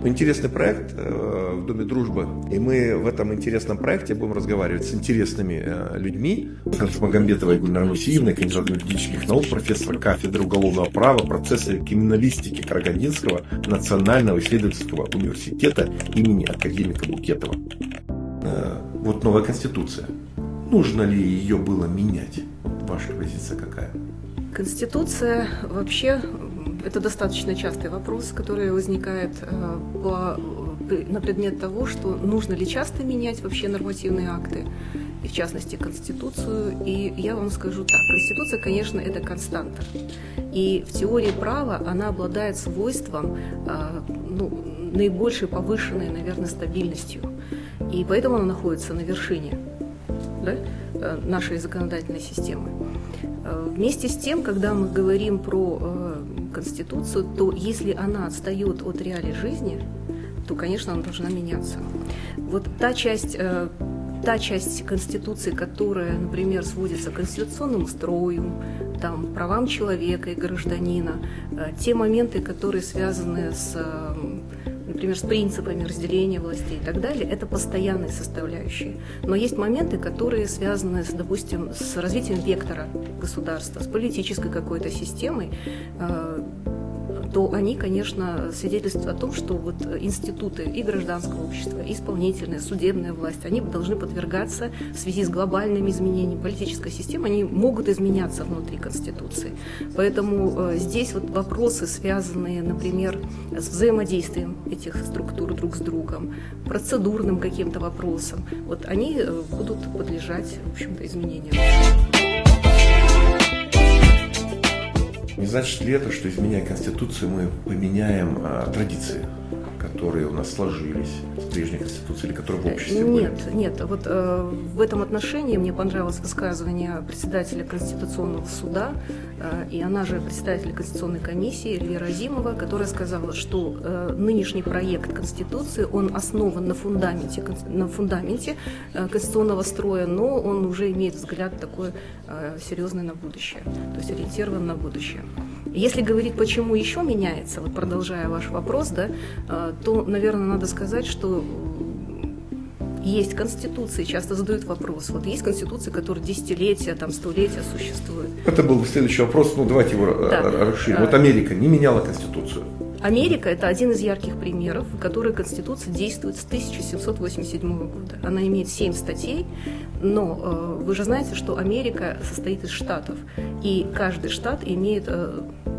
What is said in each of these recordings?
Интересный проект в Доме дружбы, и мы в этом интересном проекте будем разговаривать с интересными людьми. С Магомедовой Гульнарой Мусиевной, кандидат юридических наук, профессор кафедры уголовного права, процесса криминалистики Карагандинского национального исследовательского университета имени академика Букетова. Вот новая конституция. Нужно ли ее было менять? Ваша позиция какая? Конституция вообще это достаточно частый вопрос, который возникает на предмет того, что нужно ли часто менять вообще нормативные акты, и в частности Конституцию. И я вам скажу так, Конституция, конечно, это константа. И в теории права она обладает свойством наибольшей повышенной, наверное, стабильностью. И поэтому она находится на вершине, да, нашей законодательной системы. Вместе с тем, когда мы говорим про Конституцию, то если она отстает от реалий жизни, то, конечно, она должна меняться. Вот та часть Конституции, которая, например, сводится к конституционному строю, там, правам человека и гражданина, те моменты, которые связаны например, с принципами разделения властей и так далее, это постоянные составляющие. Но есть моменты, которые связаны, допустим, с развитием вектора государства, с политической какой-то системой, то они, конечно, свидетельствуют о том, что вот институты и гражданского общества, и исполнительная, судебная власть, они должны подвергаться в связи с глобальными изменениями политической системы, они могут изменяться внутри Конституции. Поэтому здесь вот вопросы, связанные, например, с взаимодействием этих структур друг с другом, процедурным каким-то вопросам, вот они будут подлежать, в общем-то, изменениям. Не значит ли это, что, изменяя Конституцию, мы поменяем традиции, которые у нас сложились с прежней Конституцией, или которые в обществе были? Нет. Вот в этом отношении мне понравилось высказывание председателя Конституционного суда, и она же председатель Конституционной комиссии Эльвира Азимова, которая сказала, что нынешний проект Конституции, он основан на фундаменте конституционного строя, но он уже имеет взгляд такой серьезный на будущее, то есть ориентирован на будущее. Если говорить, почему еще меняется, вот продолжая ваш вопрос, да, то, наверное, надо сказать, что есть конституции, часто задают вопрос, вот есть конституции, которые десятилетия, там, столетия существуют. Это был следующий вопрос, давайте его расширим. Вот Америка не меняла конституцию. Америка – это один из ярких примеров, в которой Конституция действует с 1787 года. Она имеет 7 статей, но вы же знаете, что Америка состоит из штатов, и каждый штат имеет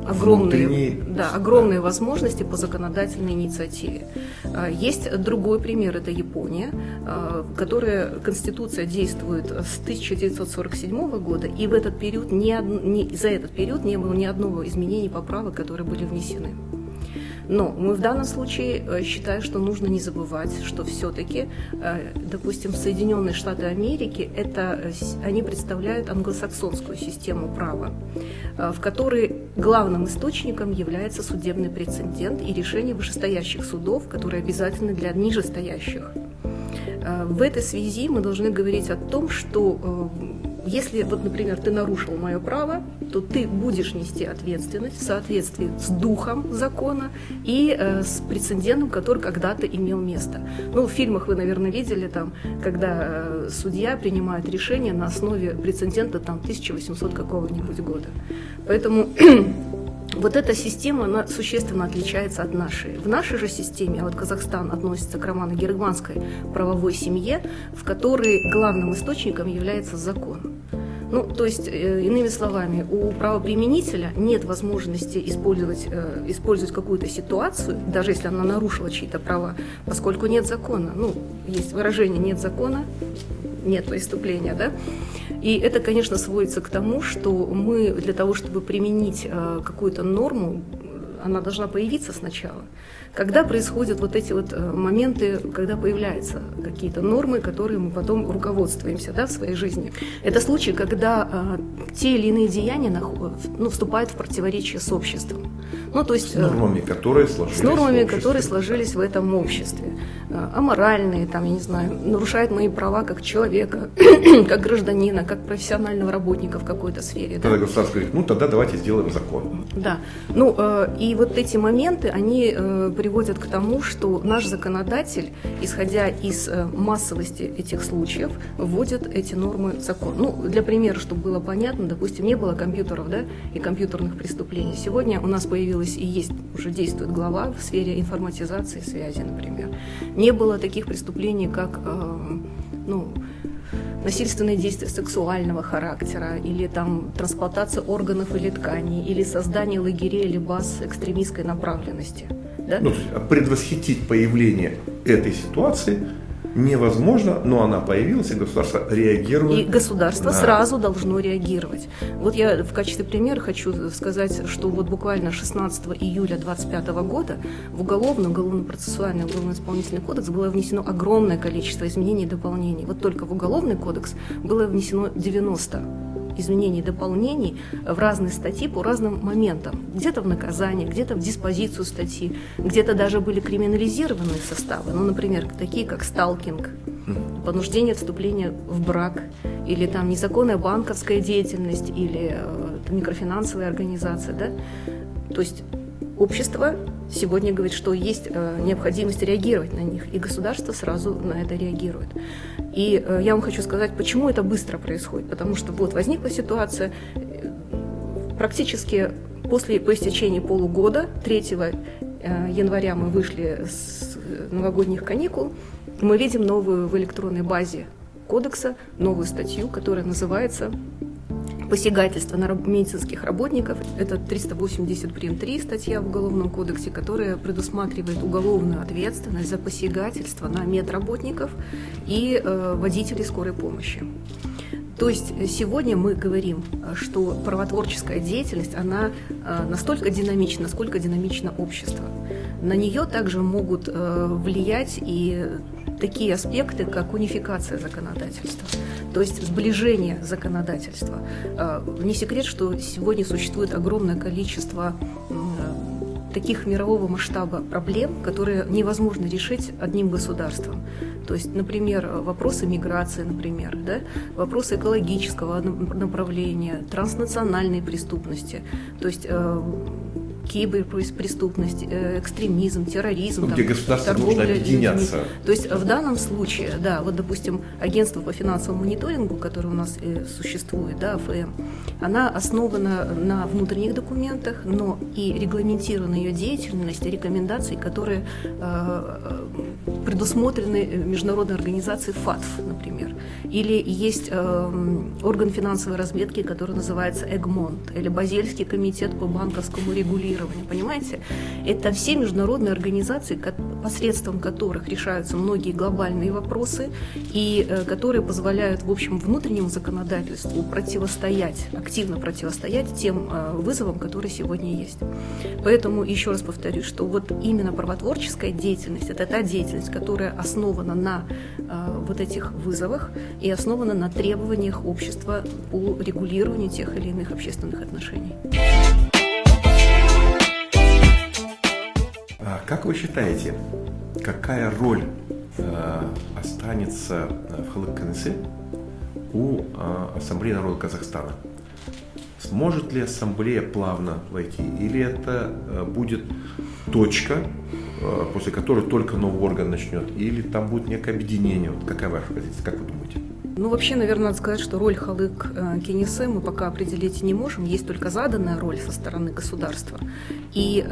огромные возможности по законодательной инициативе. Есть другой пример – это Япония, в которой Конституция действует с 1947 года, и в этот период за этот период не было ни одного изменения поправок, которые были внесены. Но мы в данном случае считаем, что нужно не забывать, что все-таки, допустим, Соединенные Штаты Америки, они представляют англосаксонскую систему права, в которой главным источником является судебный прецедент и решение вышестоящих судов, которые обязательны для нижестоящих. В этой связи мы должны говорить о том, что если, вот, например, ты нарушил мое право, то ты будешь нести ответственность в соответствии с духом закона и с прецедентом, который когда-то имел место. В фильмах вы, наверное, видели, там, когда судья принимает решение на основе прецедента 1800 какого-нибудь года. Поэтому вот эта система, она существенно отличается от нашей. В нашей же системе, вот Казахстан относится к романо-германской правовой семье, в которой главным источником является закон. То есть, иными словами, у правоприменителя нет возможности использовать какую-то ситуацию, даже если она нарушила чьи-то права, поскольку нет закона. Есть выражение «нет закона», нет преступления, да? И это, конечно, сводится к тому, что мы для того, чтобы применить какую-то норму, она должна появиться сначала. Когда происходят вот эти вот моменты, когда появляются какие-то нормы, которые мы потом руководствуемся, да, в своей жизни. Это случаи, когда те или иные деяния вступают в противоречие с обществом. То есть, с нормами, которые сложились в этом обществе. Аморальные, там, я не знаю, нарушают мои права как человека, как гражданина, как профессионального работника в какой-то сфере. Тогда государство говорит, ну тогда давайте сделаем закон. Да. Ну, и вот эти моменты, они приводят к тому, что наш законодатель, исходя из массовости этих случаев, вводит эти нормы в закон. Ну, для примера, чтобы было понятно, допустим, не было компьютеров, да, и компьютерных преступлений. Сегодня у нас появилась и есть, уже действует глава в сфере информатизации связи, например. Не было таких преступлений, как, насильственные действия сексуального характера, или там трансплантация органов или тканей, или создание лагерей или баз экстремистской направленности. Да? Ну, то есть предвосхитить появление этой ситуации невозможно, но она появилась, и государство реагирует. И государство сразу должно реагировать. Вот я в качестве примера хочу сказать, что вот буквально 16 июля 2025 года в Уголовно-процессуальный Уголовно-исполнительный кодекс было внесено огромное количество изменений и дополнений. Вот только в Уголовный кодекс было внесено 90 изменений и дополнений в разные статьи по разным моментам. Где-то в наказание, где-то в диспозицию статьи, где-то даже были криминализированные составы, ну, например, такие как сталкинг, понуждение вступления в брак, или там незаконная банковская деятельность, или микрофинансовая организация, да? То есть общество сегодня говорит, что есть необходимость реагировать на них, и государство сразу на это реагирует. И я вам хочу сказать, почему это быстро происходит. Потому что вот возникла ситуация, практически по истечении полугода, 3 января мы вышли с новогодних каникул, мы видим новую в электронной базе кодекса, новую статью, которая называется «Посягательство на медицинских работников». Это 380 прим. 3 статья в Уголовном кодексе, которая предусматривает уголовную ответственность за посягательство на медработников и водителей скорой помощи. То есть сегодня мы говорим, что правотворческая деятельность, она настолько динамична, насколько динамично общество. На нее также могут влиять и такие аспекты, как унификация законодательства, то есть сближение законодательства. Не секрет, что сегодня существует огромное количество таких мирового масштаба проблем, которые невозможно решить одним государством. То есть, например, вопросы миграции, например, да? Вопросы экологического направления, транснациональной преступности, то есть киберпреступность, экстремизм, терроризм, где государство нужно объединяться. Людьми. То есть в данном случае, да, вот, допустим, агентство по финансовому мониторингу, которое у нас существует, да, АФМ, она основана на внутренних документах, но и регламентирована ее деятельность, рекомендации, которые предусмотрены международной организацией ФАТФ, например. Или есть орган финансовой разведки, который называется Эгмонт, или Базельский комитет по банковскому регулированию. Понимаете? Это все международные организации, посредством которых решаются многие глобальные вопросы и которые позволяют, в общем, внутреннему законодательству активно противостоять тем вызовам, которые сегодня есть. Поэтому еще раз повторюсь, что вот именно правотворческая деятельность – это та деятельность, которая основана на вот этих вызовах и основана на требованиях общества по регулированию тех или иных общественных отношений. Как вы считаете, какая роль останется в Халык-Кенесе у Ассамблеи народа Казахстана? Сможет ли Ассамблея плавно войти, или это будет точка, после которой только новый орган начнет, или там будет некое объединение? Вот какая ваша позиция, как вы думаете? Ну, вообще, наверное, надо сказать, что роль Халык-Кенесе мы пока определить не можем, есть только заданная роль со стороны государства. И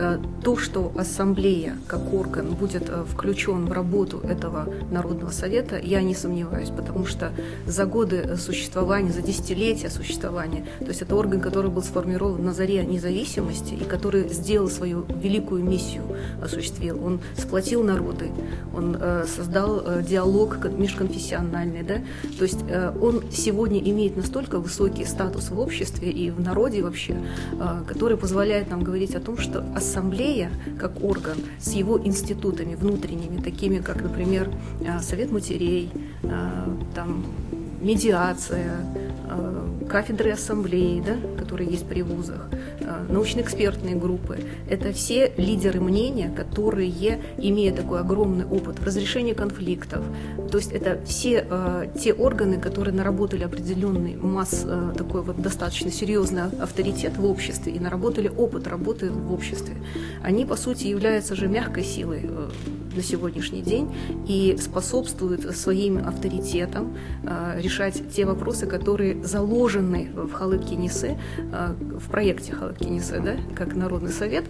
то, что Ассамблея как орган будет включен в работу этого Народного совета, я не сомневаюсь, потому что за годы существования, за десятилетия существования, то есть это орган, который был сформирован на заре независимости и который сделал свою великую миссию, осуществил. Он сплотил народы, он создал диалог межконфессиональный, да, то есть он сегодня имеет настолько высокий статус в обществе и в народе вообще, который позволяет нам говорить о том, что Ассамблея, как орган, с его институтами внутренними, такими как, например, Совет матерей, там, медиация, кафедры ассамблеи, да, которые есть при вузах, научно-экспертные группы. Это все лидеры мнения, которые, имея такой огромный опыт в разрешении конфликтов, то есть это все те органы, которые наработали определенный такой вот достаточно серьезный авторитет в обществе и наработали опыт работы в обществе. Они, по сути, являются же мягкой силой на сегодняшний день и способствуют своим авторитетом решать те вопросы, которые заложены в Халык-Кенесе, в проекте Халык-Кенесе, да, как Народный совет.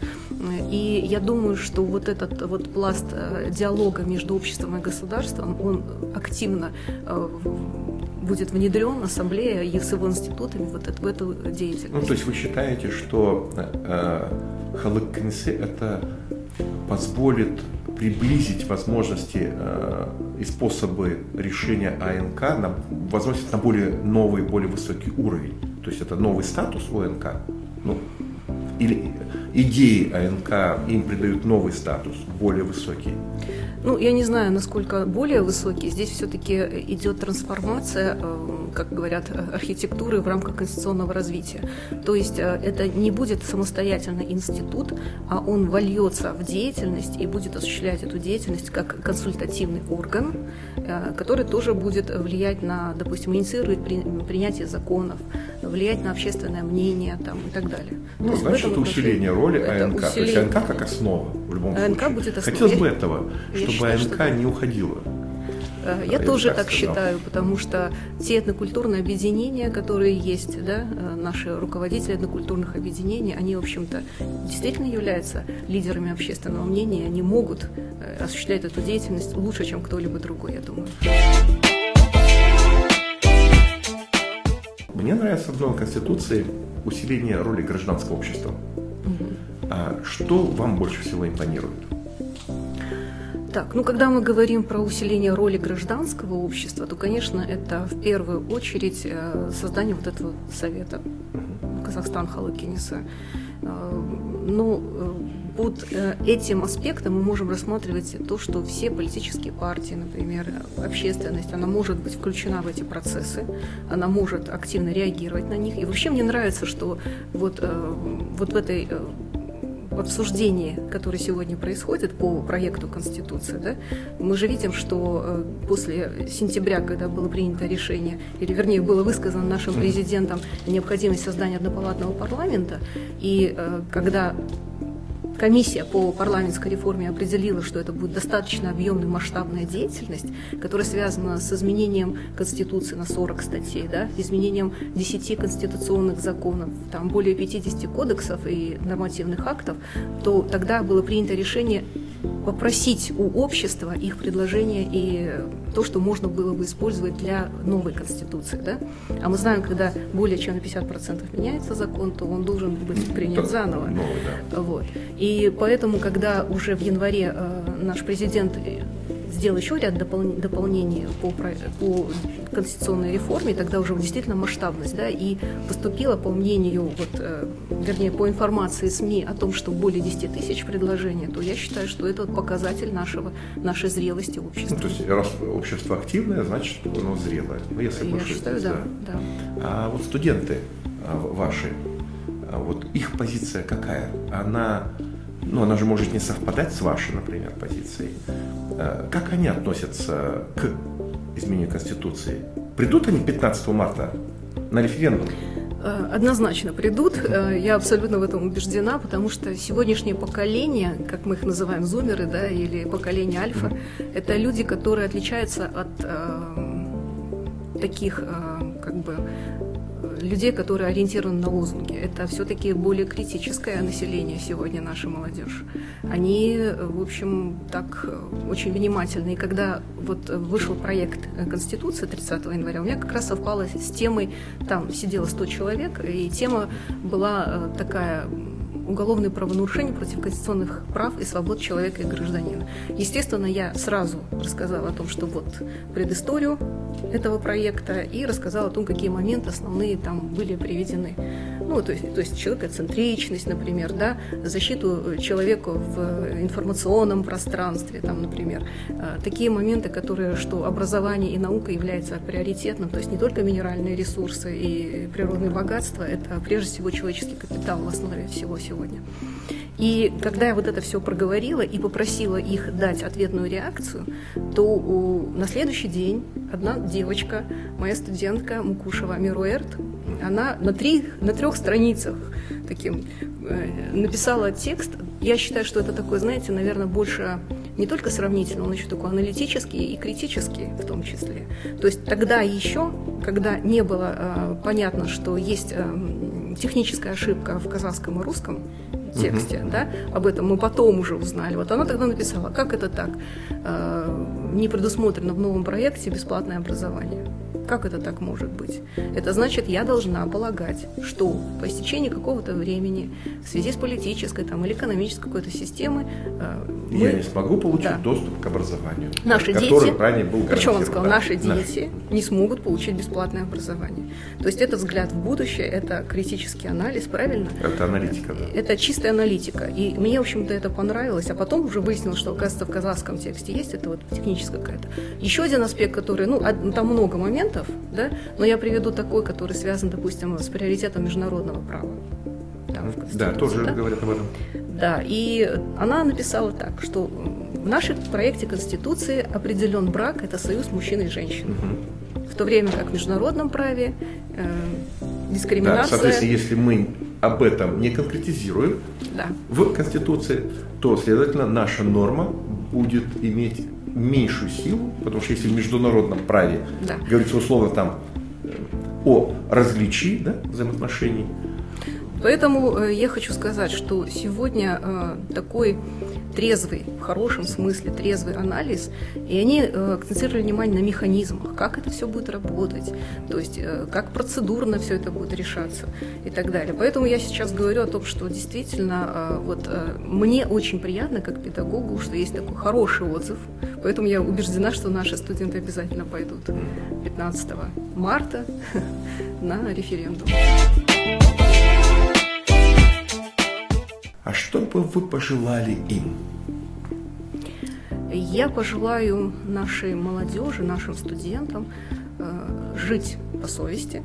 И я думаю, что вот этот вот пласт диалога между обществом и государством, он активно будет внедрен Ассамблеей и с его институтами вот в эту деятельность. Ну, то есть вы считаете, что Халык-Кенесе это позволит приблизить возможности и способы решения АНК на возможность на более новый, более высокий уровень? То есть это новый статус ОНК? Ну, или идеи АНК им придают новый статус, более высокий? Ну, я не знаю, насколько более высокий. Здесь все-таки идет трансформация, как говорят, архитектуры в рамках конституционного развития. То есть это не будет самостоятельный институт, а он вольется в деятельность и будет осуществлять эту деятельность как консультативный орган, который тоже будет влиять на, допустим, инициировать принятие законов, влиять на общественное мнение там, и так далее. Ну, значит, это усиление роли АНК. То есть АНК как основа в любом случае. Будет основой. Хотелось бы этого, чтобы АНК не уходила. Я тоже так считаю, потому что те этнокультурные объединения, которые есть, да, наши руководители этнокультурных объединений, они, в общем-то, действительно являются лидерами общественного мнения, они могут осуществлять эту деятельность лучше, чем кто-либо другой, я думаю. Мне нравится в новой Конституции усиление роли гражданского общества. А что вам больше всего импонирует? Так, ну когда мы говорим про усиление роли гражданского общества, то, конечно, это в первую очередь создание вот этого совета Казахстан Халык-Кенесе. Но под этим аспектом мы можем рассматривать то, что все политические партии, например, общественность, она может быть включена в эти процессы, она может активно реагировать на них. И вообще мне нравится, что вот в этой обсуждении, которое сегодня происходит по проекту Конституции, да, мы же видим, что после сентября, когда было принято решение, или вернее было высказано нашим президентом необходимость создания однопалатного парламента, и когда комиссия по парламентской реформе определила, что это будет достаточно объемная масштабная деятельность, которая связана с изменением Конституции на 40 статей, да, изменением 10 конституционных законов, там более 50 кодексов и нормативных актов, то тогда было принято решение попросить у общества их предложения и то, что можно было бы использовать для новой Конституции. Да? А мы знаем, когда более чем на 50% меняется закон, то он должен быть принят заново. Новый, да. Вот. И поэтому, когда уже в январе наш президент сделал еще ряд дополнений по конституционной реформе, тогда уже действительно масштабность, да, и поступило, по мнению, вернее, по информации СМИ о том, что более 10 тысяч предложений, то я считаю, что это показатель нашей зрелости общества. Ну, то есть, раз общество активное, значит, оно зрелое. Ну, я соглашусь. Я считаю, да. А вот студенты ваши, вот их позиция какая? Она же может не совпадать с вашей, например, позицией. Как они относятся к изменению Конституции? Придут они 15 марта на референдум? Однозначно придут. Я абсолютно в этом убеждена, потому что сегодняшнее поколение, как мы их называем, зумеры, да, или поколение альфа, это люди, которые отличаются от таких, людей, которые ориентированы на лозунги. Это все-таки более критическое население сегодня, наша молодежь. Они, в общем, так очень внимательны. И когда вышел проект Конституции 30 января, у меня как раз совпало с темой, там сидело 100 человек, и тема была такая: уголовные правонарушения против конституционных прав и свобод человека и гражданина. Естественно, я сразу рассказала о том, что предысторию этого проекта, и рассказала о том, какие моменты основные там были приведены ну, то есть человекоцентричность, например, да, защиту человека в информационном пространстве, там, например, такие моменты, которые, что образование и наука являются приоритетным, то есть не только минеральные ресурсы и природные богатства, это прежде всего человеческий капитал в основе всего сегодня. И когда я вот это все проговорила и попросила их дать ответную реакцию, то на следующий день одна девочка, моя студентка Мукушева Мируэрт, она на трех страницах таким написала текст. Я считаю, что это такой, знаете, наверное, больше не только сравнительный, он еще такой аналитический и критический в том числе. То есть тогда еще, когда не было понятно, что есть техническая ошибка в казахском и русском тексте, да, об этом мы потом уже узнали. Вот она тогда написала, как это так, не предусмотрено в новом проекте бесплатное образование. Как это так может быть? Это значит, я должна полагать, что по истечении какого-то времени в связи с политической там, или экономической какой-то системой я не смогу получить доступ к образованию, наши который дети, ранее был гарантирован. причем он сказал, наши дети не смогут получить бесплатное образование. То есть это взгляд в будущее, это критический анализ, правильно? Это аналитика, да. Это чистая аналитика. И мне, в общем-то, это понравилось. А потом уже выяснилось, что, оказывается, в казахском тексте есть это вот техническая какая-то. Еще один аспект, который, там много моментов, да, но я приведу такой, который связан, допустим, с приоритетом международного права. Да, тоже говорят об этом. Да, и она написала так, что в нашем проекте Конституции определен брак – это союз мужчины и женщины. В то время как в международном праве дискриминация… Да, соответственно, если мы об этом не конкретизируем в Конституции, то, следовательно, наша норма будет иметь меньшую силу, потому что если в международном праве говорится условно там о различии, да, взаимоотношений. Поэтому я хочу сказать, что сегодня такой трезвый, в хорошем смысле трезвый анализ, и они акцентировали внимание на механизмах, как это все будет работать, то есть как процедурно все это будет решаться и так далее. Поэтому я сейчас говорю о том, что действительно мне очень приятно, как педагогу, что есть такой хороший отзыв, поэтому я убеждена, что наши студенты обязательно пойдут 15 марта на референдум. А что бы вы пожелали им? Я пожелаю нашей молодежи, нашим студентам жить по совести.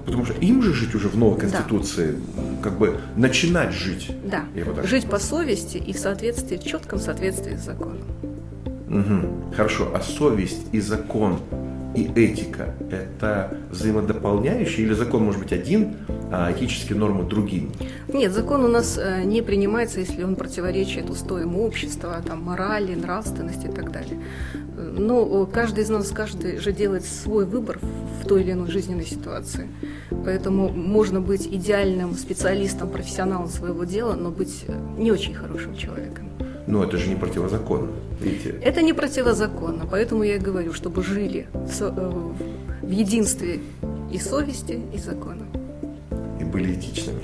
Потому что им же жить уже в новой Конституции, как бы начинать жить. Да, жить по совести и в четком соответствии с законом. Угу. Хорошо, а совесть и закон и этика – это взаимодополняющие или закон может быть один, а этические нормы другими? Нет, закон у нас не принимается, если он противоречит устоям общества, там, морали, нравственности и так далее. Но каждый из нас, каждый же делает свой выбор в той или иной жизненной ситуации. Поэтому можно быть идеальным специалистом, профессионалом своего дела, но быть не очень хорошим человеком. Но это же не противозаконно, видите? Это не противозаконно, поэтому я и говорю, чтобы жили в единстве и совести, и закона. И были этичными.